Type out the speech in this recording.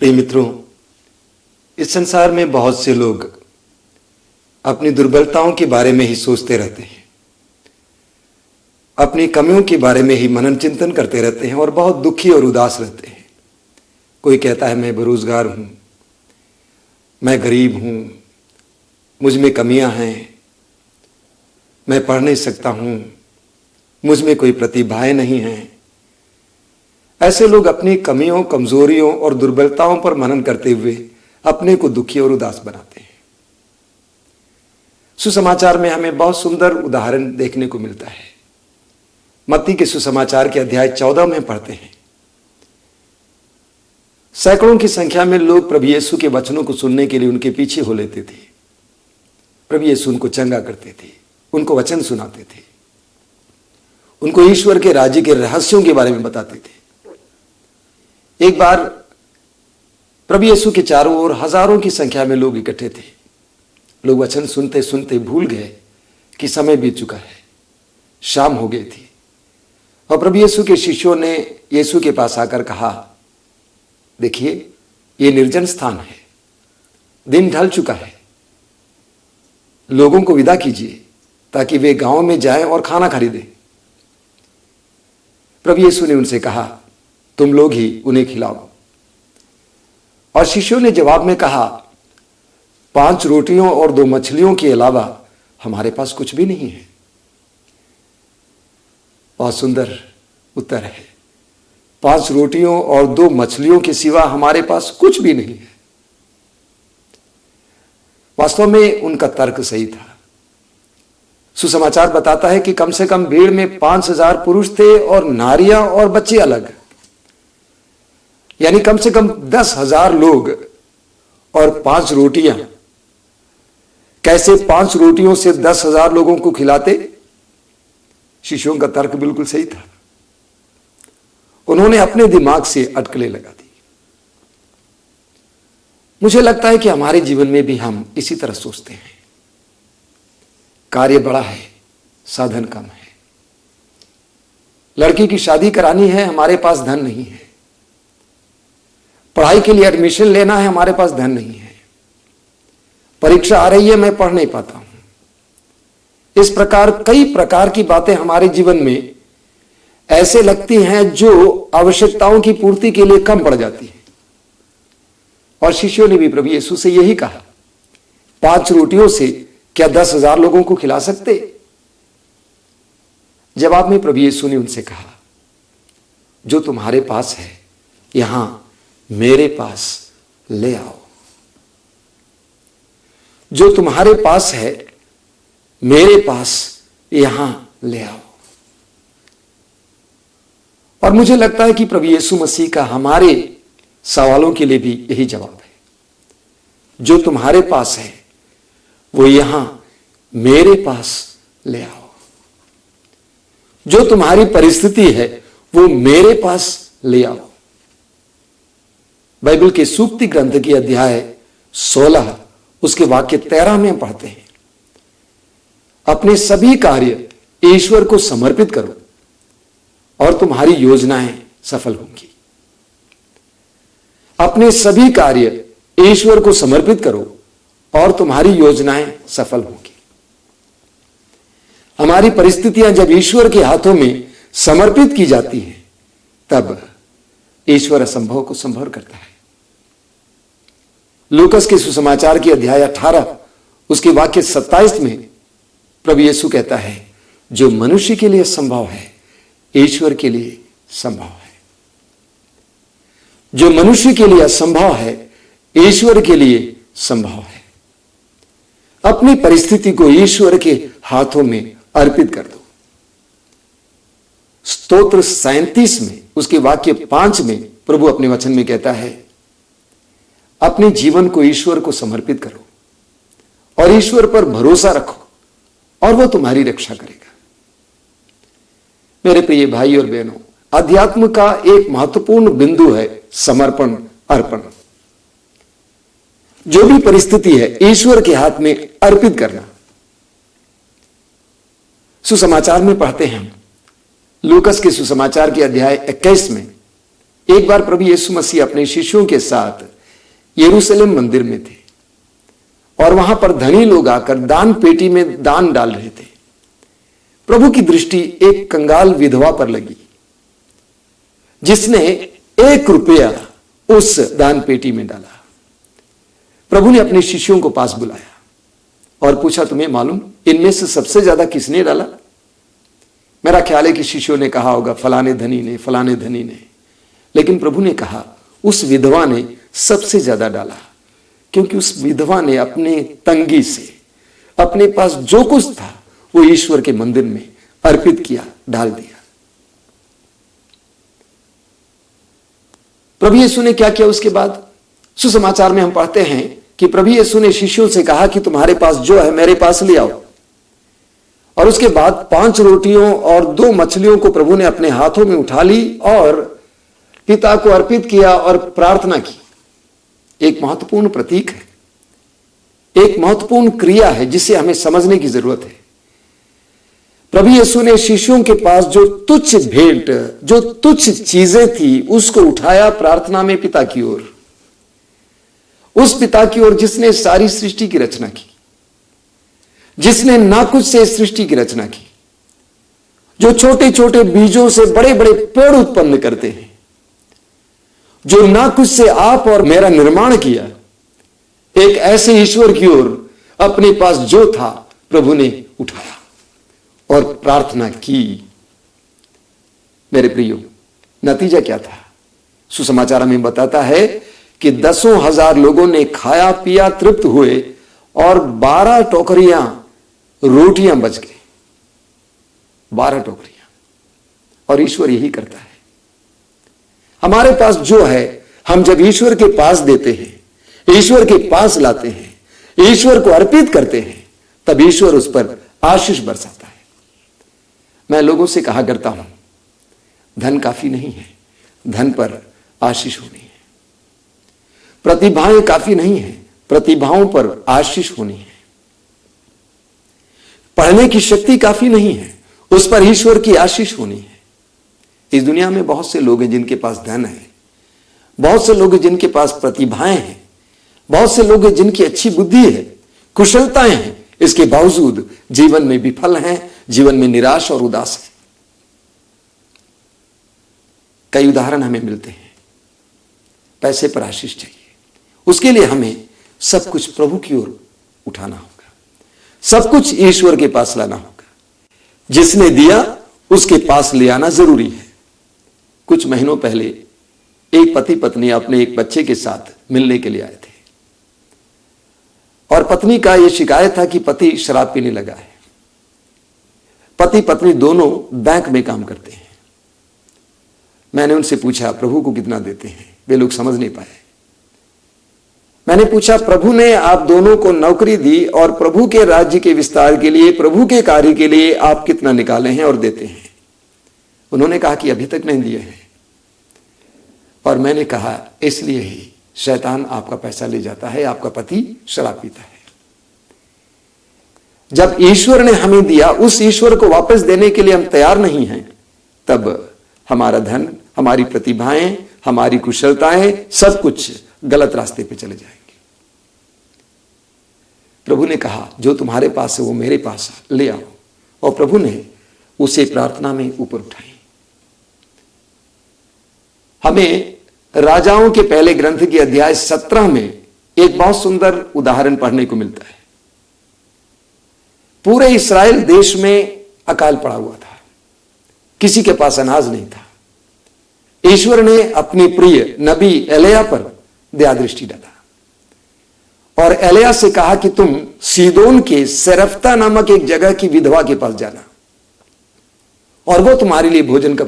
प्रिय मित्रों, इस संसार में बहुत से लोग अपनी दुर्बलताओं के बारे में ही सोचते रहते हैं, अपनी कमियों के बारे में ही मनन चिंतन करते रहते हैं और बहुत दुखी और उदास रहते हैं। कोई कहता है मैं बेरोजगार हूं, मैं गरीब हूं, मुझ में कमियां हैं, मैं पढ़ नहीं सकता हूं, मुझ में कोई प्रतिभाएं नहीं हैं। ऐसे लोग अपनी कमियों, कमजोरियों और दुर्बलताओं पर मनन करते हुए अपने को दुखी और उदास बनाते हैं। सुसमाचार में हमें बहुत सुंदर उदाहरण देखने को मिलता है। मत्ती के सुसमाचार के अध्याय 14 में पढ़ते हैं, सैकड़ों की संख्या में लोग प्रभु यीशु के वचनों को सुनने के लिए उनके पीछे हो लेते थे। प्रभु यीशु उनको चंगा करते थे, उनको वचन सुनाते थे, उनको ईश्वर के राज्य के रहस्यों के बारे में बताते थे। एक बार प्रभु यीशु के चारों ओर हजारों की संख्या में लोग इकट्ठे थे। लोग वचन सुनते सुनते भूल गए कि समय बीत चुका है, शाम हो गई थी। और प्रभु यीशु के शिष्यों ने यीशु के पास आकर कहा, देखिए ये निर्जन स्थान है, दिन ढल चुका है, लोगों को विदा कीजिए ताकि वे गांव में जाएं और खाना खरीदें। प्रभु यीशु ने उनसे कहा, तुम लोग ही उन्हें खिलाओ। और शिष्यों ने जवाब में कहा, 5 रोटियों और 2 मछलियों के अलावा हमारे पास कुछ भी नहीं है। बहुत सुंदर उत्तर है, 5 रोटियों और 2 मछलियों के सिवा हमारे पास कुछ भी नहीं है। वास्तव में उनका तर्क सही था। सुसमाचार बताता है कि कम से कम भीड़ में 5000 पुरुष थे और नारियां और बच्चे अलग, यानी कम से कम 10,000 लोग और 5 रोटियां। कैसे 5 रोटियों से 10,000 लोगों को खिलाते? शिष्यों का तर्क बिल्कुल सही था। उन्होंने अपने दिमाग से अटकलें लगा दी। मुझे लगता है कि हमारे जीवन में भी हम इसी तरह सोचते हैं, कार्य बड़ा है, साधन कम है, लड़की की शादी करानी है, हमारे पास धन नहीं है, पढ़ाई के लिए एडमिशन लेना है, हमारे पास धन नहीं है, परीक्षा आ रही है, मैं पढ़ नहीं पाता हूं। इस प्रकार कई प्रकार की बातें हमारे जीवन में ऐसे लगती हैं जो आवश्यकताओं की पूर्ति के लिए कम पड़ जाती है। और शिष्यों ने भी प्रभु यीशु से यही कहा, 5 रोटियों से क्या 10,000 लोगों को खिला सकते? जवाब में प्रभु यीशु ने उनसे कहा, जो तुम्हारे पास है यहां मेरे पास ले आओ। जो तुम्हारे पास है मेरे पास यहां ले आओ। और मुझे लगता है कि प्रभु यीशु मसीह का हमारे सवालों के लिए भी यही जवाब है। जो तुम्हारे पास है वो यहां मेरे पास ले आओ। जो तुम्हारी परिस्थिति है वो मेरे पास ले आओ। बाइबल के सूक्ति ग्रंथ के अध्याय 16 उसके वाक्य 13 में पढ़ते हैं, अपने सभी कार्य ईश्वर को समर्पित करो और तुम्हारी योजनाएं सफल होंगी। अपने सभी कार्य ईश्वर को समर्पित करो और तुम्हारी योजनाएं सफल होंगी। हमारी परिस्थितियां जब ईश्वर के हाथों में समर्पित की जाती हैं, तब ईश्वर असंभव को संभव करता है। लूकस के सुसमाचार के अध्याय 18 उसके वाक्य 27 में प्रभु यीशु कहता है, जो मनुष्य के लिए संभव है ईश्वर के लिए संभव है। जो मनुष्य के लिए असंभव है ईश्वर के लिए संभव है। अपनी परिस्थिति को ईश्वर के हाथों में अर्पित कर दो। स्तोत्र 37 में उसके वाक्य 5 में प्रभु अपने वचन में कहता है, अपने जीवन को ईश्वर को समर्पित करो और ईश्वर पर भरोसा रखो और वो तुम्हारी रक्षा करेगा। मेरे प्रिय भाई और बहनों, अध्यात्म का एक महत्वपूर्ण बिंदु है समर्पण, अर्पण। जो भी परिस्थिति है ईश्वर के हाथ में अर्पित करना। सुसमाचार में पढ़ते हैं, लूकस के सुसमाचार के अध्याय 21 में एक बार प्रभु यीशु मसीह अपने शिष्यों के साथ यरूशलेम मंदिर में थे और वहां पर धनी लोग आकर दान पेटी में दान डाल रहे थे। प्रभु की दृष्टि एक कंगाल विधवा पर लगी जिसने 1 रुपया उस दान पेटी में डाला। प्रभु ने अपने शिष्यों को पास बुलाया और पूछा, तुम्हें मालूम इनमें से सबसे ज्यादा किसने डाला? मेरा ख्याल है कि शिष्यों ने कहा होगा फलाने धनी ने, फलाने धनी ने। लेकिन प्रभु ने कहा उस विधवा ने सबसे ज्यादा डाला, क्योंकि उस विधवा ने अपने तंगी से, अपने पास जो कुछ था वो ईश्वर के मंदिर में अर्पित किया, डाल दिया। प्रभु यीशु ने क्या किया उसके बाद? सुसमाचार में हम पढ़ते हैं कि प्रभु यीशु ने शिष्यों से कहा कि तुम्हारे पास जो है मेरे पास ले आओ। और उसके बाद 5 रोटियों और 2 मछलियों को प्रभु ने अपने हाथों में उठा ली और पिता को अर्पित किया और प्रार्थना की। एक महत्वपूर्ण प्रतीक है, एक महत्वपूर्ण क्रिया है जिसे हमें समझने की जरूरत है। प्रभु यीशु ने शिष्यों के पास जो तुच्छ भेंट, जो तुच्छ चीजें थी, उसको उठाया प्रार्थना में पिता की ओर, उस पिता की ओर जिसने सारी सृष्टि की रचना की, जिसने ना कुछ से सृष्टि की रचना की, जो छोटे छोटे बीजों से बड़े बड़े पेड़ उत्पन्न करते हैं, जो ना कुछ से आप और मेरा निर्माण किया। एक ऐसे ईश्वर की ओर अपने पास जो था प्रभु ने उठाया और प्रार्थना की। मेरे प्रियो, नतीजा क्या था? सुसमाचार में बताता है कि 10,000 लोगों ने खाया पिया, तृप्त हुए और 12 टोकरियां रोटियां बच गई। 12 टोकरियां। और ईश्वर यही करता है। हमारे पास जो है, हम जब ईश्वर के पास देते हैं, ईश्वर के पास लाते हैं, ईश्वर को अर्पित करते हैं, तब ईश्वर उस पर आशीष बरसाता है। मैं लोगों से कहा करता हूं, धन काफी नहीं है, धन पर आशीष होनी है। प्रतिभाएं काफी नहीं है, प्रतिभाओं पर आशीष होनी है। पढ़ने की शक्ति काफी नहीं है, उस पर ईश्वर की आशीष होनी है। इस दुनिया में बहुत से लोग हैं जिनके पास धन है, बहुत से लोग हैं जिनके पास प्रतिभाएं हैं, बहुत से लोग हैं जिनकी अच्छी बुद्धि है, कुशलताएं हैं, इसके बावजूद जीवन में विफल हैं, जीवन में निराश और उदास है। कई उदाहरण हमें मिलते हैं। पैसे पर आशीष चाहिए, उसके लिए हमें सब कुछ प्रभु की ओर उठाना होगा, सब कुछ ईश्वर के पास लाना होगा। जिसने दिया उसके पास ले आना जरूरी है। कुछ महीनों पहले एक पति पत्नी अपने एक बच्चे के साथ मिलने के लिए आए थे और पत्नी का यह शिकायत था कि पति शराब पीने लगा है। पति पत्नी दोनों बैंक में काम करते हैं। मैंने उनसे पूछा प्रभु को कितना देते हैं? वे लोग समझ नहीं पाए। मैंने पूछा प्रभु ने आप दोनों को नौकरी दी और प्रभु के राज्य के विस्तार के लिए, प्रभु के कार्य के लिए आप कितना निकाले हैं और देते हैं? उन्होंने कहा कि अभी तक नहीं दिए हैं। और मैंने कहा इसलिए ही शैतान आपका पैसा ले जाता है, आपका पति शराब पीता है। जब ईश्वर ने हमें दिया, उस ईश्वर को वापस देने के लिए हम तैयार नहीं हैं, तब हमारा धन, हमारी प्रतिभाएं, हमारी कुशलताएं, सब कुछ गलत रास्ते पे चले जाएंगे। प्रभु ने कहा जो तुम्हारे पास है वो मेरे पास ले आओ, और प्रभु ने उसे प्रार्थना में ऊपर उठाई। हमें राजाओं के पहले ग्रंथ के अध्याय 17 में एक बहुत सुंदर उदाहरण पढ़ने को मिलता है। पूरे इस्राएल देश में अकाल पड़ा हुआ था, किसी के पास अनाज नहीं था। ईश्वर ने अपनी प्रिय नबी एलिया पर दया दृष्टि डाला और एलिया से कहा कि तुम सीदोन के सेरफ्ता नामक एक जगह की विधवा के पास जाना और वो तुम्हारे लिए भोजन का